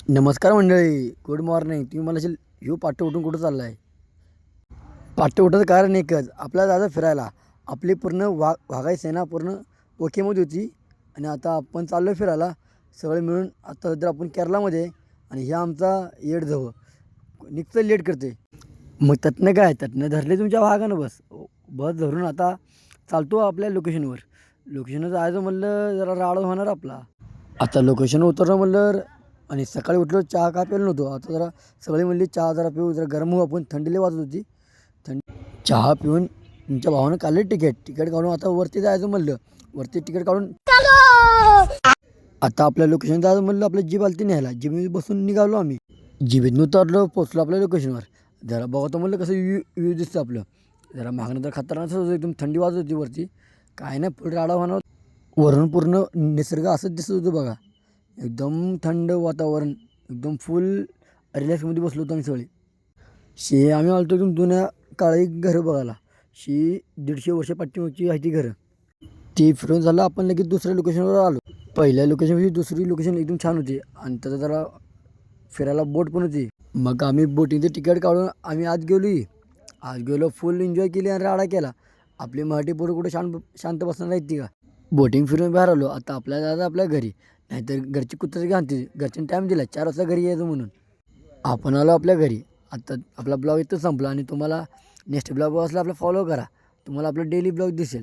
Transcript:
नमस्कार मंडळी, good morning. तुम्ही मला असेल ह्यो पाट्य उठून कुठं चालला आहे? पाट्य उठायचं कारण एकच, आपल्याला जायचं फिरायला. आपली पूर्ण वाघाई सेना पूर्ण ओकेमध्ये होती आणि आता आपण चाललो आहे फिरायला सगळे मिळून. आता जर आपण केरलामध्ये आणि ह्या आमचा येड जवळ निघतं लेट करते. मग त्यातनं काय, त्यातनं धरले तुमच्या वाघानं बस. बस धरून आता चालतो आपल्या लोकेशनवर. लोकेशनवर जायचं म्हणलं जरा राडा होणार आपला. आता लोकेशन उतरलं म्हणलं आणि सकाळी उठलो चहा का प्यायला नव्हतो. आता जरा सगळी म्हणली चहा जरा पिऊ, जरा गरम होऊ आपण. थंडी लई वाजत होती. थंडी चहा पिऊन तुमच्या भावानं काढले तिकीट काढून आता वरती जायचं म्हणलं. वरती तिकीट काढून आता आपल्या लोकेशन जायचं म्हणलं. आपल्या जीप आलती न्यायला. जीपमध्ये बसून निघालो आम्ही. जीबीतनं उतरलो, पोचलो आपल्या लोकेशनवर. जरा बघतो म्हणलं कसं व्यू दिसतं आपलं. जरा मागणं तर खतरनाक होतं, एकदम थंडी वाजत होती वरती. काय नाही पुढे राडा होणार. वरून पूर्ण निसर्ग असंच दिसत होतं बघा. एकदम थंड वातावरण, एकदम फुल रिलॅक्समध्ये बसलो होतो आम्ही सगळे. आम्ही आलतो एकदम जुन्या काळी घरं बघायला. 150 वर्ष पाठीमागची आहे ती घरं. ती फिरून झालं आपण लगेच दुसऱ्या लोकेशनवर आलो. पहिल्या लोकेशनपेक्षा दुसरी लोकेशन एकदम छान होती आणि त्याचा जरा फिरायला बोट पण होती. मग आम्ही बोटिंगचं तिकीट काढून आम्ही आज गेलो फुल एन्जॉय केली आणि राडा केला. आपली मराठी पोरं कुठे शांत बसणार आहेत ती का. बोटिंग फिरून बाहेर आलो. आता आपल्याला जायचं आपल्या घरी, नाहीतर घरची कुत्र्याची घालते. घरच्यांनी टाईम दिला 4 वाजता घरी यायचं म्हणून. आपण आलो आपल्या घरी. आता आपला ब्लॉग इथं संपला आणि तुम्हाला नेक्स्ट ब्लॉग वाचला आपला फॉलो करा. तुम्हाला आपलं डेली ब्लॉग दिसेल.